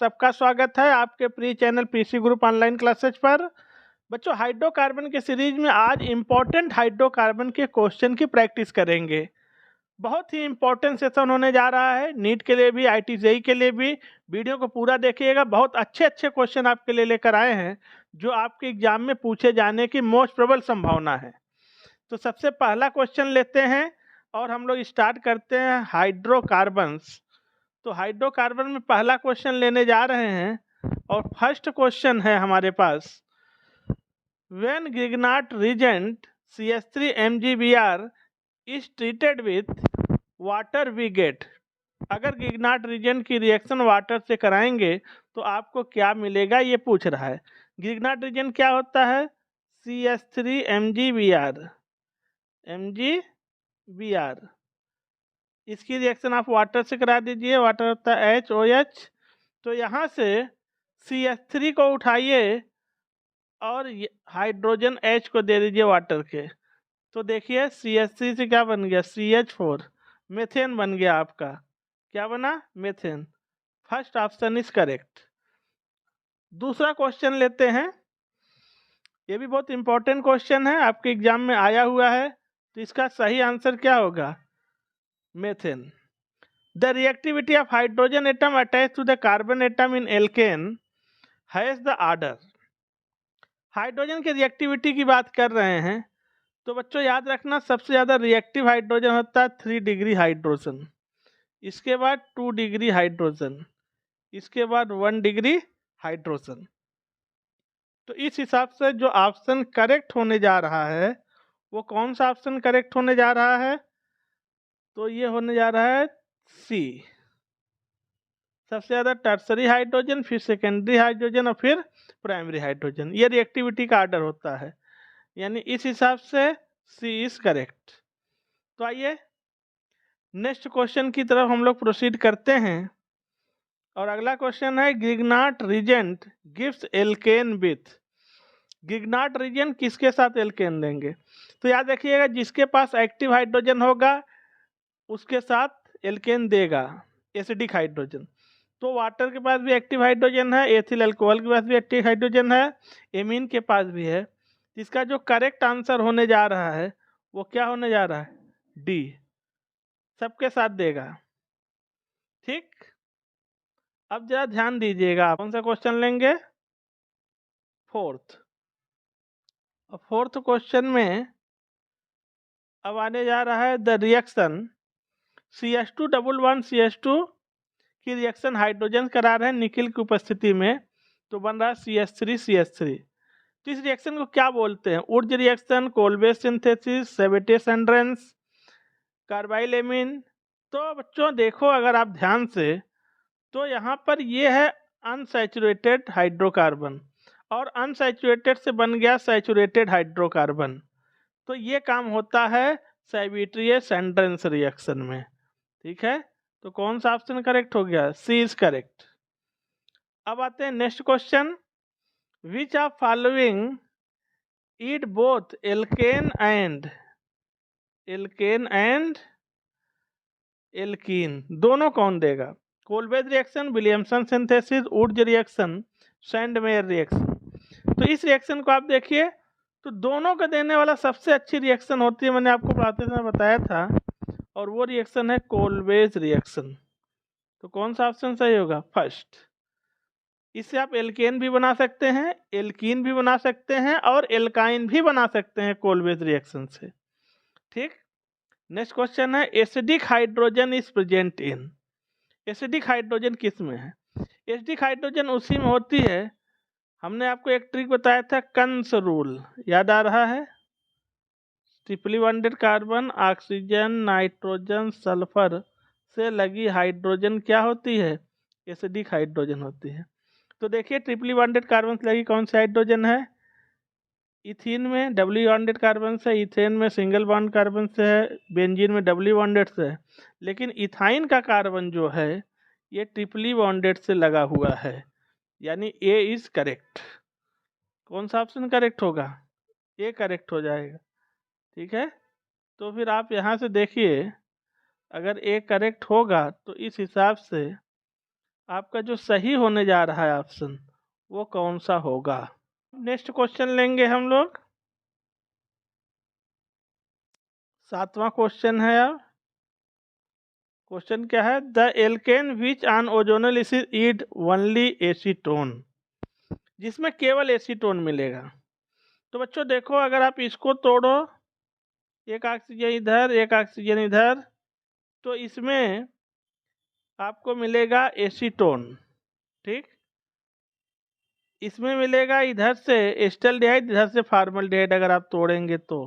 सबका स्वागत है आपके pre channel PC group online classes पर। बच्चों, हाइड्रोकार्बन के सीरीज में आज इम्पोर्टेंट हाइड्रोकार्बन के क्वेश्चन की प्रैक्टिस करेंगे। बहुत ही इम्पोर्टेंट सेशन होने जा रहा है, नीट के लिए भी, IIT-JEE के लिए भी। वीडियो को पूरा देखिएगा, बहुत अच्छे अच्छे क्वेश्चन आपके लिए लेकर आए हैं जो आपके एग्जाम में पूछे जाने की मोस्ट प्रबल संभावना है। तो सबसे पहला क्वेश्चन लेते हैं और हम लोग स्टार्ट करते हैं हाइड्रोकार्बन्स। तो हाइड्रोकार्बन में पहला क्वेश्चन लेने जा रहे हैं और फर्स्ट क्वेश्चन है हमारे पास, when Grignard reagent CH3MgBr is treated with water we get. अगर गिगनाट रिजेंट की रिएक्शन वाटर से कराएंगे तो आपको क्या मिलेगा, ये पूछ रहा है। गिगनाट रिजेंट क्या होता है? CH3MgBr। MgBr इसकी रिएक्शन आप वाटर से करा दीजिए, वाटर होता है HOH। तो यहाँ से CH3 को उठाइए और हाइड्रोजन H को दे दीजिए वाटर के। तो देखिए CH3 से क्या बन गया, CH4, मेथेन बन गया आपका। क्या बना? Methane. First option is correct. दूसरा क्वेश्चन लेते हैं, ये भी बहुत इंपॉर्टेंट क्वेश्चन है, आपके एग्जाम में आया हुआ है। तो इसका सही आंसर क्या होगा? Methane. The reactivity of hydrogen atom attached to the carbon atom in alkane has the order। Hydrogen की रिएक्टिविटी की बात कर रहे हैं तो बच्चों याद रखना, सबसे ज़्यादा रिएक्टिव हाइड्रोजन होता है 3 डिग्री हाइड्रोजन, इसके बाद 2 डिग्री हाइड्रोजन, इसके बाद 1 डिग्री हाइड्रोजन। तो इस हिसाब से जो ऑप्शन करेक्ट होने जा रहा है वो कौन सा ऑप्शन करेक्ट होने जा रहा है? तो ये होने जा रहा है सी। सबसे ज़्यादा टर्सरी हाइड्रोजन, फिर सेकेंडरी हाइड्रोजन और फिर प्राइमरी हाइड्रोजन। ये रिएक्टिविटी का आर्डर होता है, यानी इस हिसाब से सी इज करेक्ट। तो आइए नेक्स्ट क्वेश्चन की तरफ हम लोग प्रोसीड करते हैं और अगला क्वेश्चन है, Grignard reagent gives alkane with. Grignard reagent किसके साथ एल्केन देंगे? तो याद रखिएगा, जिसके पास एक्टिव हाइड्रोजन होगा उसके साथ एल्केन देगा, एसिडिक हाइड्रोजन। तो वाटर के पास भी एक्टिव हाइड्रोजन है, एथिल अल्कोहल के पास भी एक्टिव हाइड्रोजन है, एमीन के पास भी है। इसका जो करेक्ट आंसर होने जा रहा है वो क्या होने जा रहा है? डी, सबके साथ देगा। ठीक, अब जरा ध्यान दीजिएगा, कौन सा क्वेश्चन लेंगे? फोर्थ। और फोर्थ क्वेश्चन में अब आने जा रहा है द रिएक्शन CH2 की रिएक्शन हाइड्रोजन करा रहे हैं निकिल की उपस्थिति में, तो बन रहा है CH3। तो इस रिएक्शन को क्या बोलते हैं? उर्ज reaction, Kolbe synthesis, सेवेटेस एंड्रेंस, carbyl amine. तो बच्चों देखो, अगर आप ध्यान से, तो यहाँ पर ये है अनसैचुरेटेड हाइड्रोकार्बन और अनसैचुरेटेड से बन गया सैचुरेटेड हाइड्रोकार्बन। तो ये काम होता है सेवेटेस एंड्रेंस रिएक्शन में। ठीक है, तो कौन सा ऑप्शन करेक्ट हो गया? सी इज करेक्ट। अब आते हैं next question, which of following eat both alkene and alkene, दोनों कौन देगा? कोलबेज रिएक्शन, विलियमसन सिंथेसिस, उर्ज रिएक्शन, सैंडमेयर रिएक्शन। तो इस रिएक्शन को आप देखिए, तो दोनों का देने वाला सबसे अच्छी रिएक्शन होती है, मैंने आपको पढ़ाते समय बताया था, और वो रिएक्शन है कोलबेज रिएक्शन। तो कौन सा ऑप्शन सही होगा? फर्स्ट। इससे आप एल्केन भी बना सकते हैं, एल्कीन भी बना सकते हैं और एल्काइन भी बना सकते हैं कोलबेज रिएक्शन से। ठीक, नेक्स्ट क्वेश्चन है, acidic hydrogen is present in. Acidic hydrogen किस में है? एसिडिक हाइड्रोजन उसी में होती है, हमने आपको एक ट्रिक बताया था, कंस रूल, याद आ रहा है? Triply bonded carbon, oxygen, nitrogen, sulphur से लगी हाइड्रोजन क्या होती है? एसिडिक हाइड्रोजन होती है। तो देखिए, ट्रिपली बॉन्डेड कार्बन से लगी कौन सी हाइड्रोजन है? इथीन में डबली बॉन्डेड कार्बन से, इथेन में सिंगल बॉन्ड कार्बन से है, बेंजीन में डबली बॉन्डेड से है। लेकिन इथाइन का कार्बन जो है ये ट्रिपली बॉन्डेड से लगा हुआ है, यानी ए इज करेक्ट। कौन सा ऑप्शन करेक्ट होगा? ए करेक्ट हो जाएगा। ठीक है, तो फिर आप यहाँ से देखिए, अगर ए करेक्ट होगा तो इस हिसाब से आपका जो सही होने जा रहा है ऑप्शन, वो कौन सा होगा। नेक्स्ट क्वेश्चन लेंगे हम लोग। 7वां क्वेश्चन है। अब क्वेश्चन क्या है, the alkene which on ozonolysed only acetone, जिसमें केवल एसीटोन मिलेगा। तो बच्चों देखो, अगर आप इसको तोड़ो, एक ऑक्सीजन इधर एक ऑक्सीजन इधर, तो इसमें आपको मिलेगा एसीटोन। ठीक, इसमें मिलेगा इधर से एस्टल्डिहाइड, इधर से फार्मल्डिहाइड। अगर आप तोड़ेंगे तो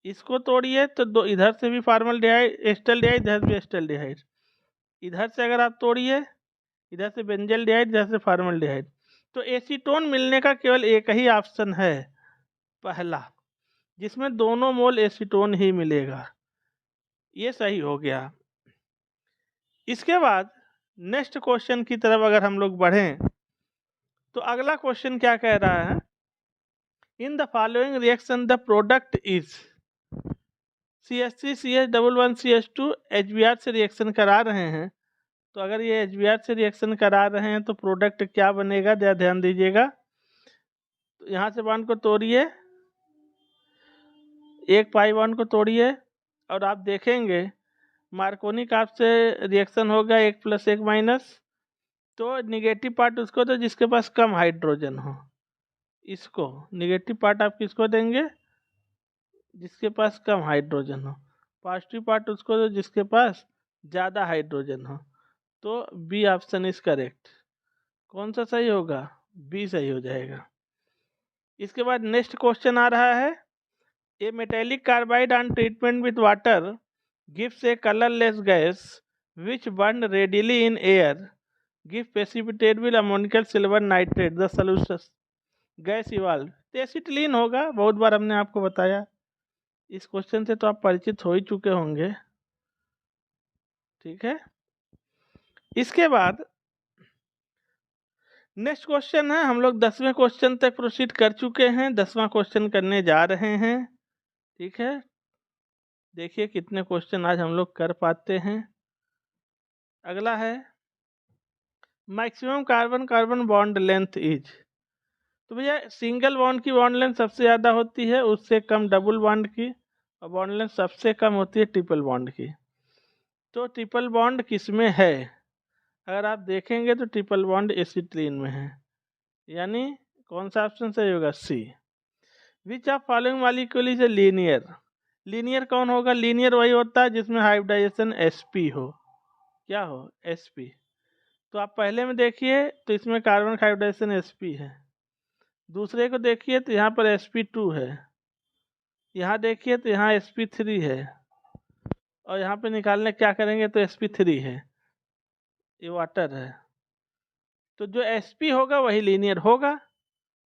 इसको तोड़िए तो दो, इधर से भी फार्मल्डिहाइड एस्टल्डिहाइड, इधर भी एस्टल्डिहाइड। इधर से अगर आप तोड़िए, इधर से बेंजल्डिहाइड, इधर से फार्मल्डिहाइड। तो एसीटोन मिलने का केवल एक ही ऑप्शन है, पहला, जिसमें दोनों मोल एसीटोन ही मिलेगा। ये सही हो गया। इसके बाद नेक्स्ट क्वेश्चन की तरफ अगर हम लोग बढ़ें, तो अगला क्वेश्चन क्या कह रहा है, in the following reaction the product is CH3 CH11 CH2 HBr से रिएक्शन करा रहे हैं। तो अगर ये HBr से रिएक्शन करा रहे हैं तो प्रोडक्ट क्या बनेगा, ध्यान दीजिएगा। तो यहाँ से बॉन्ड को तोड़िए, एक पाई बॉन्ड को तोड़िए, और आप देखेंगे मार्कोनिक आपसे रिएक्शन होगा 1+1-। तो निगेटिव पार्ट उसको दो जिसके पास कम हाइड्रोजन हो, इसको निगेटिव पार्ट आप किसको देंगे, जिसके पास कम हाइड्रोजन हो। पॉजिटिव पार्ट उसको दो जिसके पास ज़्यादा हाइड्रोजन हो। तो बी ऑप्शन इज करेक्ट। कौन सा सही होगा, बी सही हो जाएगा। इसके बाद नेक्स्ट क्वेश्चन आ रहा है, a metallic carbide on treatment with water gives a colourless gas which burn readily in air, give precipitate ammoniacal silver nitrate, the solution gas evolve. Acetylene होगा, बहुत बार हमने आपको बताया। इस क्वेश्चन से तो आप परिचित हो ही चुके होंगे। ठीक है, इसके बाद नेक्स्ट क्वेश्चन है, हम लोग 10वें क्वेश्चन तक प्रोसीड कर चुके हैं, 10वां क्वेश्चन करने जा रहे हैं। ठीक है, देखिए कितने क्वेश्चन आज हम लोग कर पाते हैं। अगला है, maximum carbon carbon bond length is. तो भैया सिंगल बॉन्ड की बॉन्ड लेंथ सबसे ज़्यादा होती है, उससे कम डबल बॉन्ड की, और बॉन्ड लेंथ सबसे कम होती है ट्रिपल बॉन्ड की। तो ट्रिपल बॉन्ड किसमें है, अगर आप देखेंगे तो ट्रिपल बॉन्ड एसिटिलीन में है, यानी कौन सा ऑप्शन सही होगा, C. Which of following molecule is a linear. Linear कौन होगा, लीनियर वही होता है जिसमें हाइब्रिडाइजेशन sp हो। क्या हो, sp। तो आप पहले में देखिए तो इसमें कार्बन का हाइब्रिडाइजेशन sp है, दूसरे को देखिए तो यहाँ पर sp2 है, यहाँ देखिए तो यहाँ sp3 है, और यहाँ पे निकालने क्या करेंगे तो sp3 है, ये वाटर है। तो जो sp होगा वही लीनियर होगा।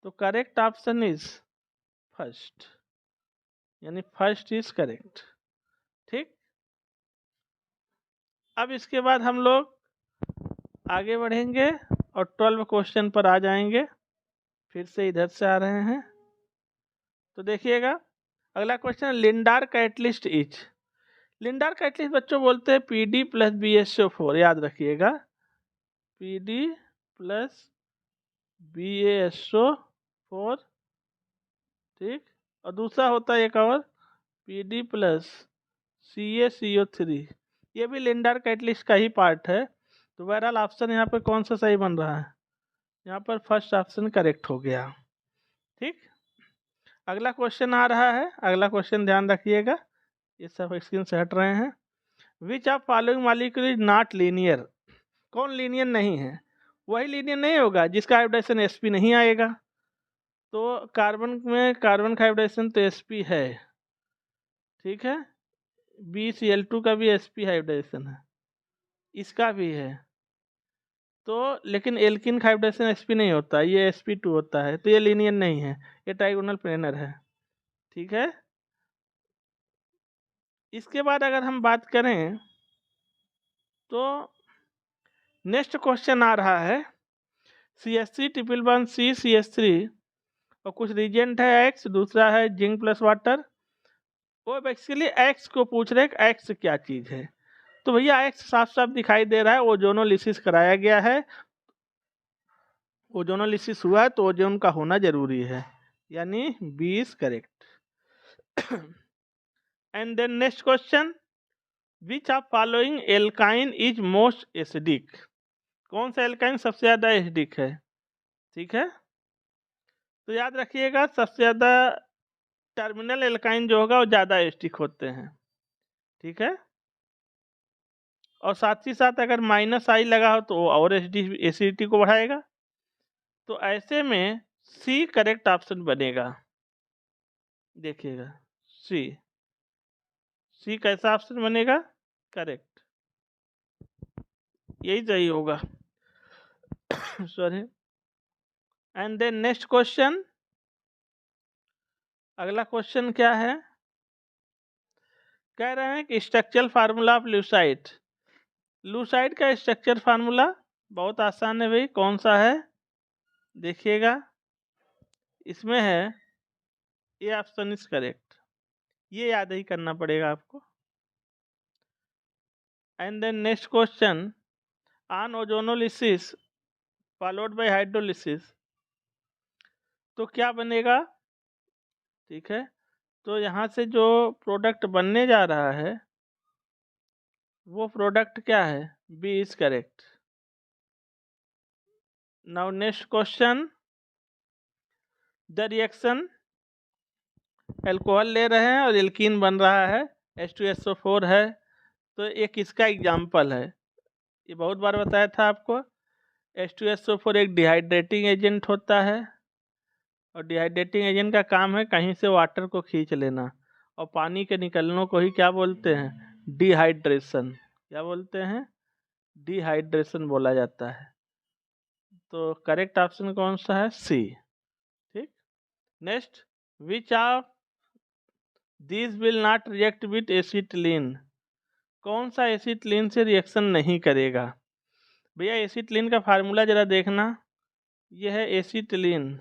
तो करेक्ट ऑप्शन इज फर्स्ट, यानी फर्स्ट इज करेक्ट। ठीक, अब इसके बाद हम लोग आगे बढ़ेंगे और 12 क्वेश्चन पर आ जाएंगे। फिर से इधर से आ रहे हैं, तो देखिएगा अगला क्वेश्चन, लिंडार कैटलिस्ट इज। लिंडार कैटलिस्ट बच्चों बोलते हैं PD + BaSO4, याद रखिएगा, PD + BaSO4। ठीक, और दूसरा होता है एक और PD + CaCO3, ये भी लिंडार कैटलिस्ट का ही पार्ट है। तो बहरहाल ऑप्शन यहाँ पर कौन सा सही बन रहा है, यहाँ पर फर्स्ट ऑप्शन करेक्ट हो गया। ठीक, अगला क्वेश्चन आ रहा है, अगला क्वेश्चन ध्यान रखिएगा, ये सब स्क्रीन से हट रहे हैं। विच of following molecule is not linear. कौन लीनियर नहीं है, वही लीनियर नहीं होगा जिसका हाइब्रिडाइजेशन sp नहीं आएगा। तो कार्बन में कार्बन का हाइब्रिडाइजेशन तो sp है। ठीक है, BCl2 का भी sp हाइब्रिडाइजेशन है, इसका भी है। तो लेकिन एल्किन का हाइब्रिडाइजेशन sp नहीं होता, ये sp2 होता है, तो ये लीनियर नहीं है, ये ट्राइगोनल प्लेनर है। ठीक है, इसके बाद अगर हम बात करें तो नेक्स्ट क्वेश्चन आ रहा है, CH3 CH3 और कुछ रीजेंट है X, दूसरा है जिंक + वाटर। वो बेसिकली X को पूछ रहे हैं, X क्या चीज़ है। तो भैया एक्स साफ साफ दिखाई दे रहा है, ओजोनोलिसिस कराया गया है, ओजोनोलिसिस हुआ है तो ओजोन का होना जरूरी है, यानी B is correct. And then next question, which of following alkyne is most acidic? कौन सा एल्काइन सबसे ज्यादा एसिडिक है? ठीक है, तो याद रखिएगा सबसे ज्यादा टर्मिनल एल्काइन जो होगा वो ज्यादा एसिडिक होते हैं। ठीक है, और साथ ही साथ अगर माइनस आई लगा हो तो वो और एसिडिटी को बढ़ाएगा। तो ऐसे में सी करेक्ट ऑप्शन बनेगा। देखिएगा सी, सी कैसा ऑप्शन बनेगा? करेक्ट, यही सही होगा। Sorry. And then next question, अगला क्वेश्चन क्या है? कह रहे हैं कि structural formula of Lucite. Lucite का स्ट्रक्चर फार्मूला बहुत आसान है भाई, कौन सा है? देखिएगा इसमें है, ये ऑप्शन इज करेक्ट, ये याद ही करना पड़ेगा आपको। And then next question, on ozonolysis followed by hydrolysis, तो क्या बनेगा? ठीक है, तो यहाँ से जो प्रोडक्ट बनने जा रहा है वो प्रोडक्ट क्या है? B is correct. Now next question, the reaction, alcohol ले रहे हैं और एल्कीन बन रहा है, H2SO4 है, तो ये किसका एग्जाम्पल है? ये बहुत बार बताया था आपको, H2SO4 एक डिहाइड्रेटिंग एजेंट होता है, और डिहाइड्रेटिंग एजेंट का काम है कहीं से वाटर को खींच लेना, और पानी के निकलने को ही क्या बोलते हैं? डिहाइड्रेशन। क्या बोलते हैं? डिहाइड्रेशन बोला जाता है। तो करेक्ट ऑप्शन कौन सा है? सी। ठीक, next, which of this will not react with acetylene? कौन सा एसिटिलीन से रिएक्शन नहीं करेगा? भैया एसिटिलीन का फार्मूला जरा देखना, यह है एसिटिलीन,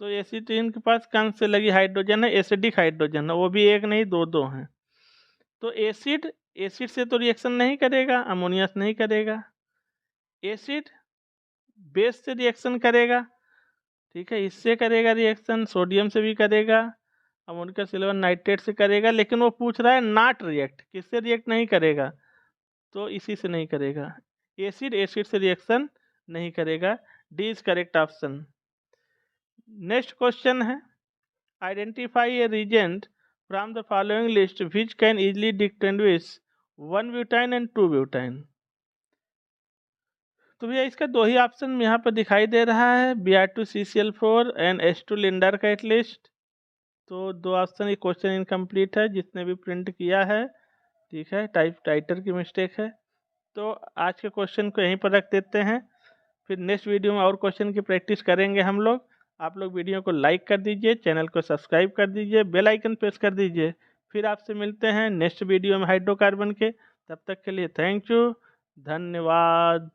तो एसिटिलीन के पास कौन से लगी हाइड्रोजन है? एसिडिक हाइड्रोजन है, वो भी एक नहीं दो दो हैं। तो एसिड, एसिड से तो रिएक्शन नहीं करेगा, अमोनिया से नहीं करेगा। एसिड बेस से रिएक्शन करेगा, ठीक है, इससे करेगा रिएक्शन, सोडियम से भी करेगा, अमोनियम सिल्वर नाइट्रेट से करेगा, लेकिन वो पूछ रहा है नॉट रिएक्ट, किससे रिएक्ट नहीं करेगा? तो इसी से नहीं करेगा, एसिड एसिड से रिएक्शन नहीं करेगा। D is correct option. Next question है, identify a reagent from the following list which can easily distinguish 1 butyne and 2 butyne. तो भैया इसका दो ही ऑप्शन यहाँ पर दिखाई दे रहा है, Br2CCl4 एंड H2 लिंडर का एटलीस्ट। तो दो ऑप्शन, ये क्वेश्चन इनकम्प्लीट है जिसने भी प्रिंट किया है, ठीक है, टाइटर की मिस्टेक है। तो आज के क्वेश्चन को यहीं पर रख देते हैं, फिर नेक्स्ट वीडियो में और क्वेश्चन की प्रैक्टिस करेंगे हम लोग। आप लोग वीडियो को लाइक कर दीजिए, चैनल को सब्सक्राइब कर दीजिए, बेल आइकन प्रेस कर दीजिए। फिर आपसे मिलते हैं नेक्स्ट वीडियो में हाइड्रोकार्बन के, तब तक के लिए थैंक यू, धन्यवाद।